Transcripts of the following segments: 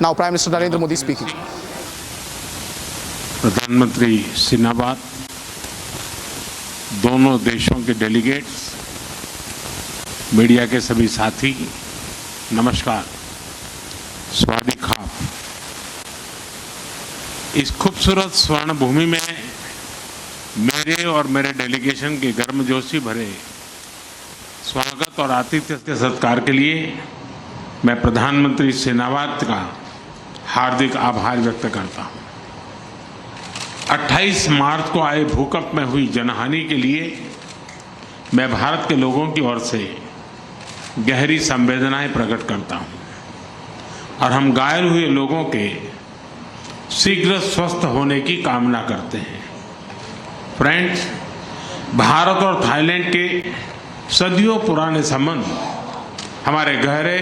Now Prime Minister Narendra Modi speaking. प्रधानमंत्री Sinbad, दोनों देशों के डेलीगेट्स, मीडिया के सभी साथी, नमस्कार, स्वागत खाप। इस खूबसूरत स्वर्ण भूमि में मेरे और मेरे डेलीगेशन के गर्मजोशी भरे स्वागत और आतिथ्य के सत्कार के लिए मैं प्रधानमंत्री सिनाबाद का हार्दिक आभार व्यक्त करता हूं। 28 मार्च को आए भूकंप में हुई जनहानि के लिए मैं भारत के लोगों की ओर से गहरी संवेदनाएं प्रकट करता हूं और हम घायल हुए लोगों के शीघ्र स्वस्थ होने की कामना करते हैं। फ्रेंड्स, भारत और थाईलैंड के सदियों पुराने संबंध हमारे गहरे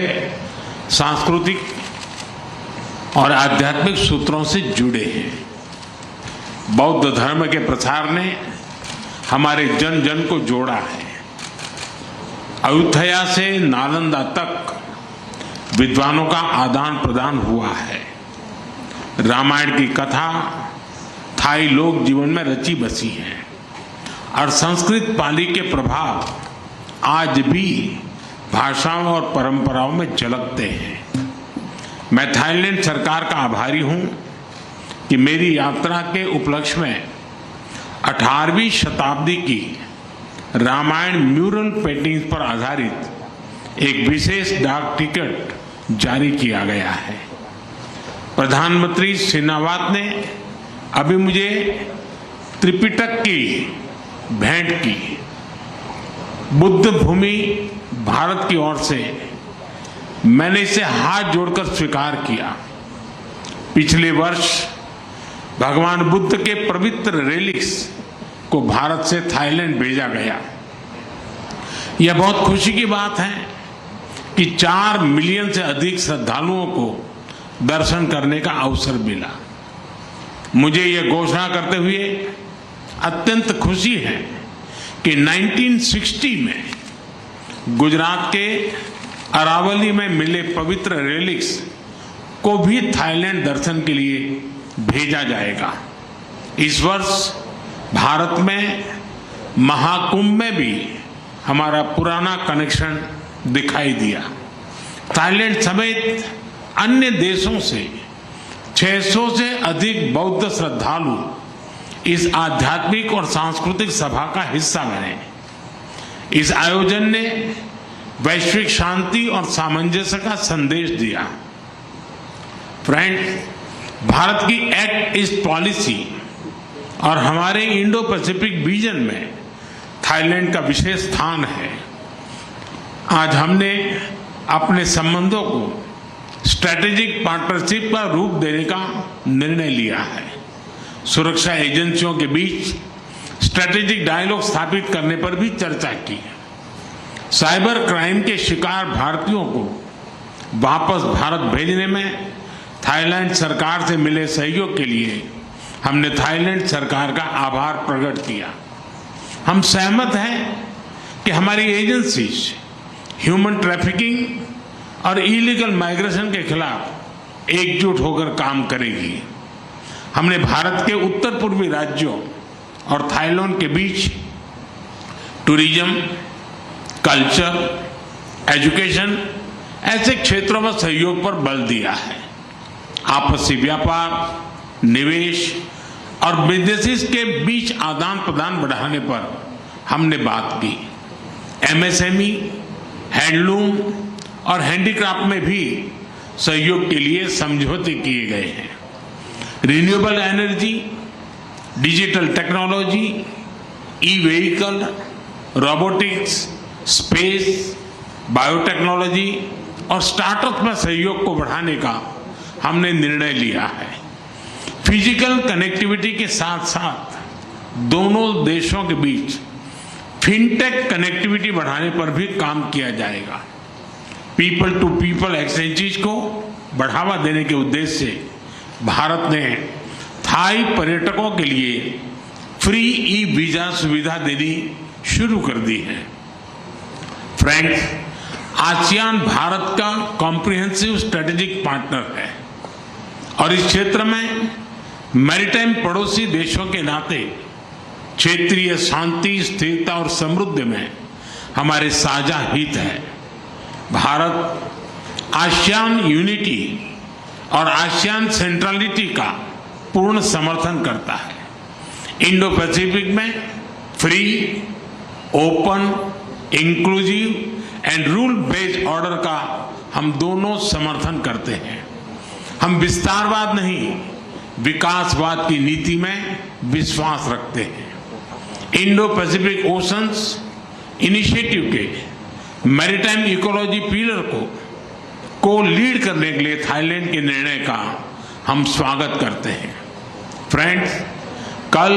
सांस्कृतिक और आध्यात्मिक सूत्रों से जुड़े हैं। बौद्ध धर्म के प्रसार ने हमारे जन जन को जोड़ा है। अयोध्या से नालंदा तक विद्वानों का आदान प्रदान हुआ है। रामायण की कथा थाई लोक जीवन में रची बसी है और संस्कृत पाली के प्रभाव आज भी भाषाओं और परंपराओं में झलकते हैं। मैं थाईलैंड सरकार का आभारी हूं कि मेरी यात्रा के उपलक्ष्य में 18वीं शताब्दी की रामायण म्यूरल पेंटिंग्स पर आधारित एक विशेष डाक टिकट जारी किया गया है। प्रधानमंत्री सिनाबाद ने अभी मुझे त्रिपिटक की भेंट की। बुद्ध भूमि भारत की ओर से मैंने इसे हाथ जोड़कर स्वीकार किया। पिछले वर्ष भगवान बुद्ध के पवित्र रेलिक्स को भारत से थाईलैंड भेजा गया। यह बहुत खुशी की बात है कि 4 मिलियन से अधिक श्रद्धालुओं को दर्शन करने का अवसर मिला। मुझे यह घोषणा करते हुए अत्यंत खुशी है कि 1960 में गुजरात के अरावली में मिले पवित्र रेलिक्स को भी थाईलैंड दर्शन के लिए भेजा जाएगा। इस वर्ष भारत में महाकुंभ में भी हमारा पुराना कनेक्शन दिखाई दिया। थाईलैंड समेत अन्य देशों से 600 से अधिक बौद्ध श्रद्धालु इस आध्यात्मिक और सांस्कृतिक सभा का हिस्सा बने। इस आयोजन ने वैश्विक शांति और सामंजस्य का संदेश दिया। फ्रेंड्स, भारत की एक्ट ईस्ट पॉलिसी और हमारे इंडो पैसिफिक विजन में थाईलैंड का विशेष स्थान है। आज हमने अपने संबंधों को स्ट्रेटेजिक पार्टनरशिप का रूप देने का निर्णय लिया है। सुरक्षा एजेंसियों के बीच स्ट्रेटेजिक डायलॉग स्थापित करने पर भी चर्चा की। साइबर क्राइम के शिकार भारतीयों को वापस भारत भेजने में थाईलैंड सरकार से मिले सहयोग के लिए हमने थाईलैंड सरकार का आभार प्रकट किया। हम सहमत हैं कि हमारी एजेंसीज ह्यूमन ट्रैफिकिंग और इलीगल माइग्रेशन के खिलाफ एकजुट होकर काम करेगी। हमने भारत के उत्तर पूर्वी राज्यों और थाईलैंड के बीच टूरिज्म, कल्चर, एजुकेशन ऐसे क्षेत्रों में सहयोग पर बल दिया है। आपसी व्यापार, निवेश और बिजनेसेस के बीच आदान प्रदान बढ़ाने पर हमने बात की। एमएसएमई, हैंडलूम और हैंडीक्राफ्ट में भी सहयोग के लिए समझौते किए गए हैं। Renewable energy, digital technology, e vehicle, robotics, space, biotechnology और स्टार्टअप में सहयोग को बढ़ाने का हमने निर्णय लिया है। फिजिकल कनेक्टिविटी के साथ साथ दोनों देशों के बीच फिनटेक कनेक्टिविटी बढ़ाने पर भी काम किया जाएगा। पीपल टू पीपल एक्सचेंजेस को बढ़ावा देने के उद्देश्य से भारत ने थाई पर्यटकों के लिए फ्री ई वीजा सुविधा देनी शुरू कर दी है। फ्रेंड्स, आसियान भारत का कॉम्प्रिहेंसिव स्ट्रेटेजिक पार्टनर है। और इस क्षेत्र में मैरीटाइम पड़ोसी देशों के नाते क्षेत्रीय शांति, स्थिरता और समृद्धि में हमारे साझा हित है। भारत आसियान यूनिटी और आसियान सेंट्रलिटी का पूर्ण समर्थन करता है। इंडो पैसिफिक में free, open, inclusive and rule based order का हम दोनों समर्थन करते हैं। हम विस्तारवाद नहीं, विकासवाद की नीति में विश्वास रखते हैं। इंडो पैसिफिक ओशंस इनिशिएटिव के मैरीटाइम इकोलॉजी पिलर को लीड करने के लिए थाईलैंड के निर्णय का हम स्वागत करते हैं। फ्रेंड्स, कल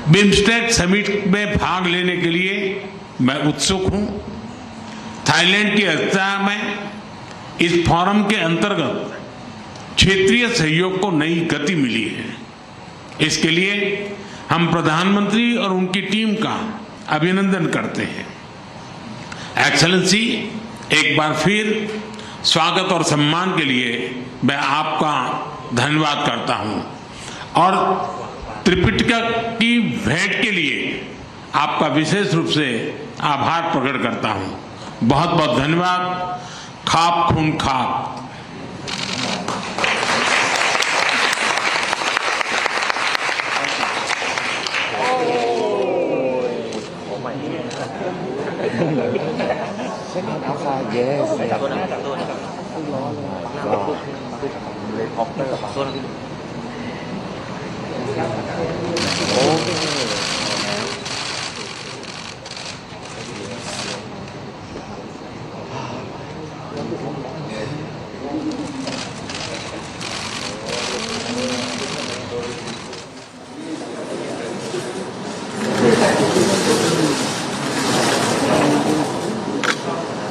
बिम्स्टेक समिट में भाग लेने के लिए मैं उत्सुक हूं। थाईलैंड की अध्यक्षता में इस फोरम के अंतर्गत क्षेत्रीय सहयोग को नई गति मिली है। इसके लिए हम प्रधानमंत्री और उनकी टीम का अभिनंदन करते हैं। एक्सेलेंसी, एक बार फिर स्वागत और सम्मान के लिए मैं आपका धन्यवाद करता हूं और त्रिपिटका की भेंट के लिए आपका विशेष रूप से आभार प्रकट करता हूं। बहुत बहुत धन्यवाद। खाप खून खाप। Yes. Okay.